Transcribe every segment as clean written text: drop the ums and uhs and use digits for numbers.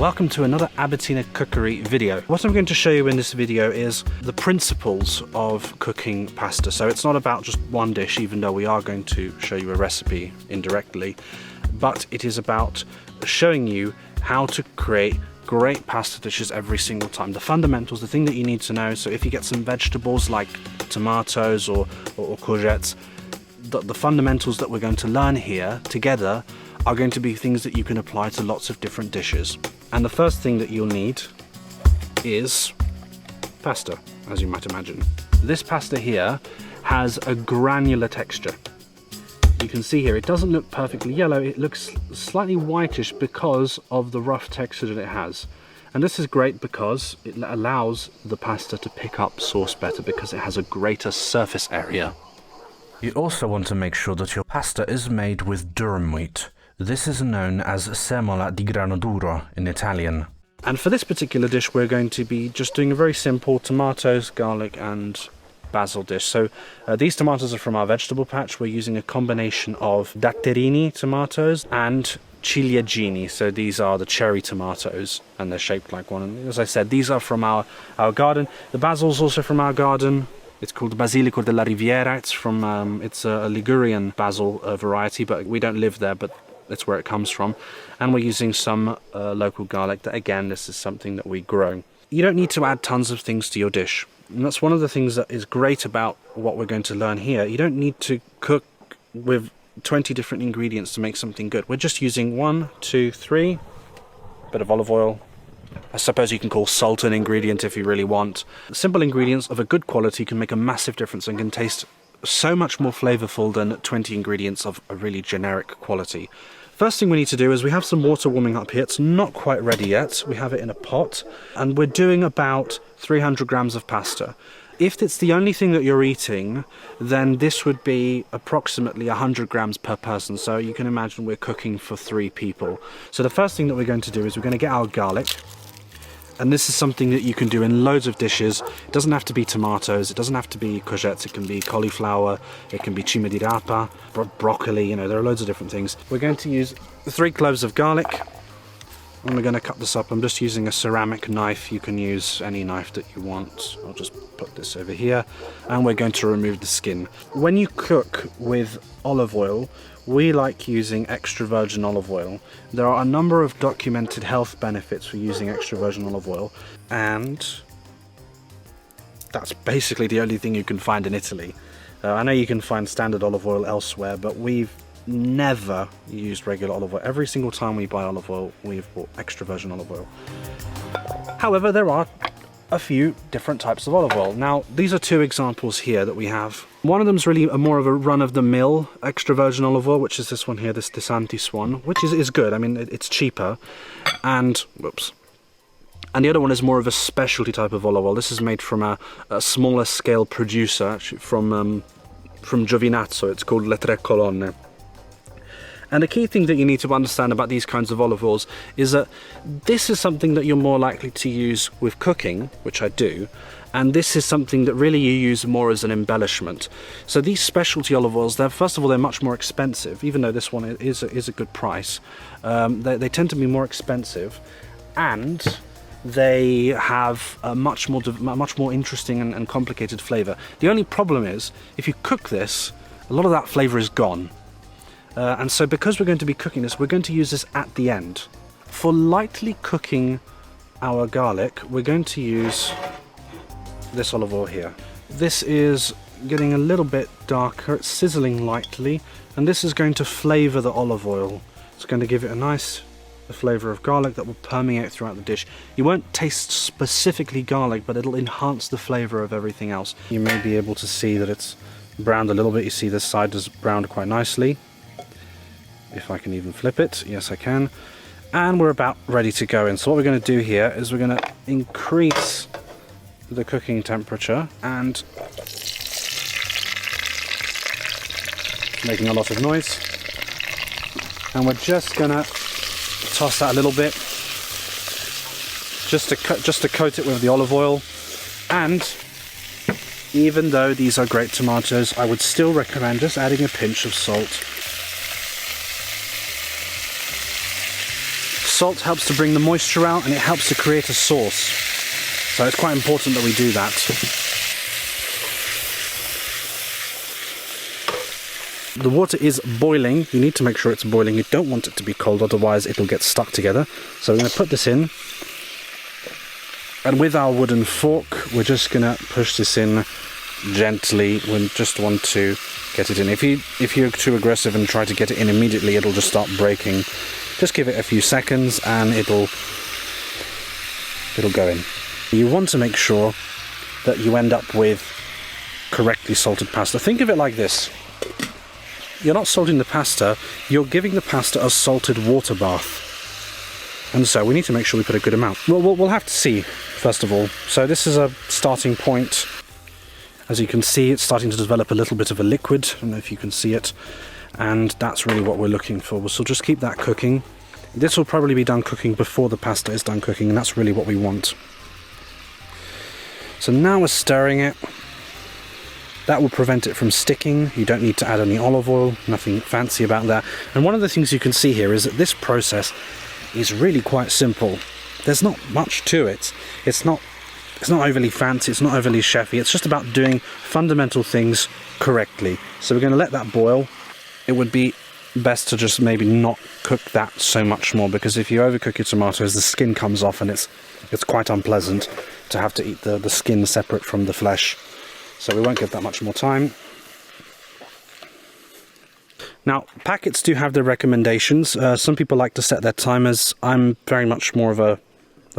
welcome to another Abetina cookery video. What I'm going to show you in this video is the principles of cooking pasta. So it's not about just one dish, even though we are going to show you a recipe indirectly, but it is about showing you how to create great pasta dishes every single time. The fundamentals, the thing that you need to know. So if you get some vegetables like tomatoes or courgettes, the fundamentals that we're going to learn here together are going to be things that you can apply to lots of different dishes. And the first thing that you'll need is pasta, as you might imagine. This pasta here has a granular texture. You can see here, it doesn't look perfectly yellow, it looks slightly whitish because of the rough texture that it has. And this is great because it allows the pasta to pick up sauce better because it has a greater surface area. You also want to make sure that your pasta is made with durum wheat. This is known as semola di grano duro in Italian. And for this particular dish, we're going to be just doing a very simple tomatoes, garlic and basil dish. So these tomatoes are from our vegetable patch. We're using a combination of datterini tomatoes and ciliegini. So these are the cherry tomatoes and they're shaped like one. And as I said, these are from our garden. The basil's also from our garden. It's called Basilico della Riviera. It's from it's a Ligurian basil variety, but we don't live there, but that's where it comes from. And we're using some local garlic. That again, this is something that we grow. You don't need to add tons of things to your dish. And that's one of the things that is great about what we're going to learn here. You don't need to cook with 20 different ingredients to make something good. We're just using 1, 2, 3, a bit of olive oil. I suppose you can call salt an ingredient if you really want. Simple ingredients of a good quality can make a massive difference and can taste so much more flavorful than 20 ingredients of a really generic quality. First thing we need to do is we have some water warming up here. It's not quite ready yet. We have it in a pot and we're doing about 300 grams of pasta. If it's the only thing that you're eating, then this would be approximately 100 grams per person. So you can imagine we're cooking for 3 people. So the first thing that we're going to do is we're going to get our garlic. And this is something that you can do in loads of dishes. It doesn't have to be tomatoes, it doesn't have to be courgettes, it can be cauliflower, it can be cima di rapa, broccoli, you know, there are loads of different things. We're going to use 3 cloves of garlic, and we're going to cut this up. I'm just using a ceramic knife. You can use any knife that you want. I'll just put this over here, and we're going to remove the skin. When you cook with olive oil, we like using extra virgin olive oil. There are a number of documented health benefits for using extra virgin olive oil, and that's basically the only thing you can find in Italy. I know you can find standard olive oil elsewhere, but we've never used regular olive oil. Every single time we buy olive oil, we've bought extra virgin olive oil. However, there are a few different types of olive oil. Now, these are 2 examples here that we have. One of them is really more of a run-of-the-mill extra virgin olive oil, which is this one here, this DeSantis one, which is good. I mean, it's cheaper. And, whoops. And the other one is more of a specialty type of olive oil. This is made from a smaller scale producer, actually, from Giovinazzo. It's called Le Tre Colonne. And the key thing that you need to understand about these kinds of olive oils is that this is something that you're more likely to use with cooking, which I do, and this is something that really you use more as an embellishment. So these specialty olive oils, first of all, they're much more expensive, even though this one is a good price. They tend to be more expensive, and they have a much more interesting and complicated flavour. The only problem is, if you cook this, a lot of that flavour is gone. And so because we're going to be cooking this, we're going to use this at the end. For lightly cooking our garlic, we're going to use this olive oil here. This is getting a little bit darker, it's sizzling lightly, and this is going to flavour the olive oil. It's going to give it a nice flavour of garlic that will permeate throughout the dish. You won't taste specifically garlic, but it'll enhance the flavour of everything else. You may be able to see that it's browned a little bit. You see this side is browned quite nicely. If I can even flip it, yes I can. And we're about ready to go in. So what we're going to do here is we're going to increase the cooking temperature, and making a lot of noise. And we're just going to toss that a little bit, just to coat it with the olive oil. And even though these are great tomatoes, I would still recommend just adding a pinch of salt. salt helps to bring the moisture out and it helps to create a sauce. So it's quite important that we do that. The water is boiling. You need to make sure it's boiling. You don't want it to be cold, otherwise it'll get stuck together. So we're going to put this in. And with our wooden fork, we're just going to push this in gently. We just want to get it in. If you're too aggressive and try to get it in immediately, it'll just start breaking. Just give it a few seconds and it'll go in. You want to make sure that you end up with correctly salted pasta. Think of it like this. You're not salting the pasta, you're giving the pasta a salted water bath. And so we need to make sure we put a good amount. We'll have to see, first of all. So this is a starting point. As you can see, it's starting to develop a little bit of a liquid. I don't know if you can see it. And that's really what we're looking for. So just keep that cooking. This will probably be done cooking before the pasta is done cooking, and that's really what we want. So now we're stirring it. That will prevent it from sticking. You don't need to add any olive oil, nothing fancy about that. And one of the things you can see here is that this process is really quite simple. There's not much to it. It's not overly fancy, it's not overly chefy. It's just about doing fundamental things correctly. So we're going to let that boil. It would be best to just maybe not cook that so much more, because if you overcook your tomatoes, the skin comes off and it's quite unpleasant to have to eat the skin separate from the flesh. So we won't give that much more time. Now, packets do have their recommendations. Some people like to set their timers. I'm very much more of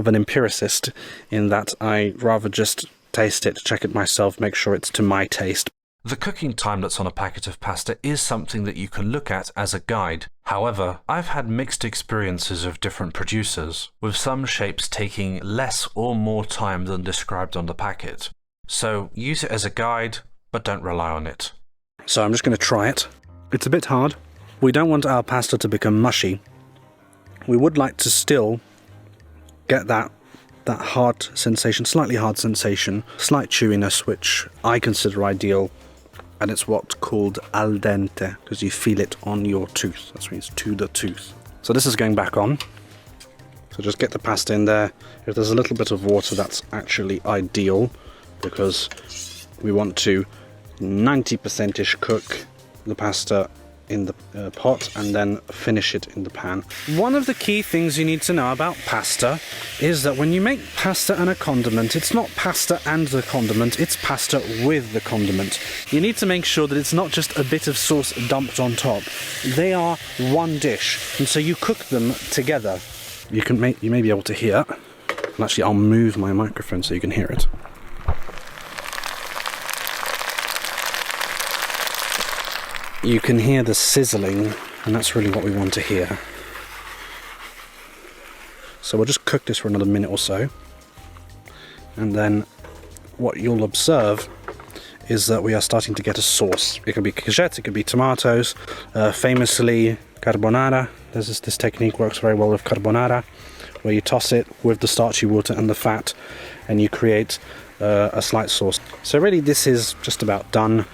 an empiricist in that I rather just taste it, check it myself, make sure it's to my taste. The cooking time that's on a packet of pasta is something that you can look at as a guide. However, I've had mixed experiences of different producers, with some shapes taking less or more time than described on the packet. So use it as a guide, but don't rely on it. So I'm just going to try it. It's a bit hard. We don't want our pasta to become mushy. We would like to still get that hard sensation, slightly hard sensation, slight chewiness, which I consider ideal. And it's what's called al dente, because you feel it on your tooth. That's when it's to the tooth. So this is going back on. So just get the pasta in there. If there's a little bit of water, that's actually ideal, because we want to 90%ish cook the pasta in the pot and then finish it in the pan. One of the key things you need to know about pasta is that when you make pasta and a condiment, it's not pasta and the condiment, it's pasta with the condiment. You need to make sure that it's not just a bit of sauce dumped on top. They are one dish, and so you cook them together. You may be able to hear, and actually I'll move my microphone so you can hear it. You can hear the sizzling, and that's really what we want to hear. So we'll just cook this for another minute or so, and then what you'll observe is that we are starting to get a sauce. It could be courgette, it could be tomatoes, famously carbonara. This technique works very well with carbonara, where you toss it with the starchy water and the fat, and you create a slight sauce. So really this is just about done.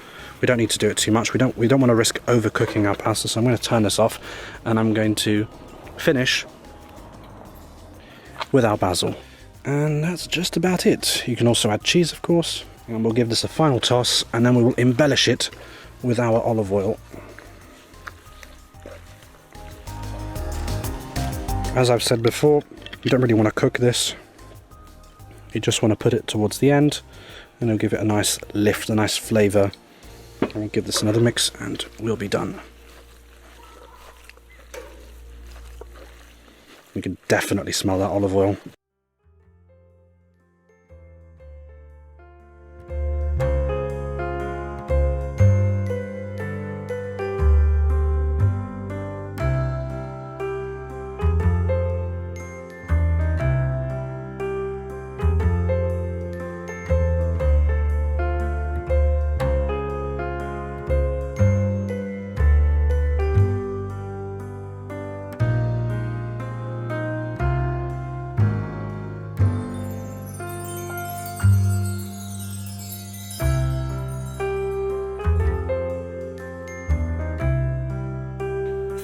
We don't need to do it too much. We don't want to risk overcooking our pasta, so I'm going to turn this off and I'm going to finish with our basil. And that's just about it. You can also add cheese, of course, and we'll give this a final toss, and then we will embellish it with our olive oil. As I've said before, you don't really want to cook this. You just want to put it towards the end, and it'll give it a nice lift, a nice flavour. And we'll give this another mix and we'll be done. You can definitely smell that olive oil.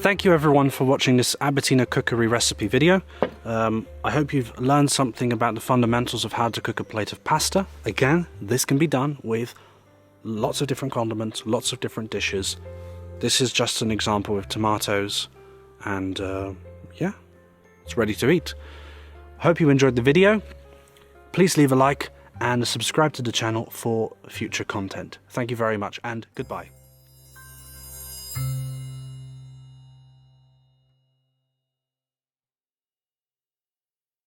Thank you everyone for watching this Abetina cookery recipe video. I hope you've learned something about the fundamentals of how to cook a plate of pasta. Again, this can be done with lots of different condiments, lots of different dishes. This is just an example with tomatoes, and yeah, it's ready to eat. Hope you enjoyed the video. Please leave a like and subscribe to the channel for future content. Thank you very much, and goodbye.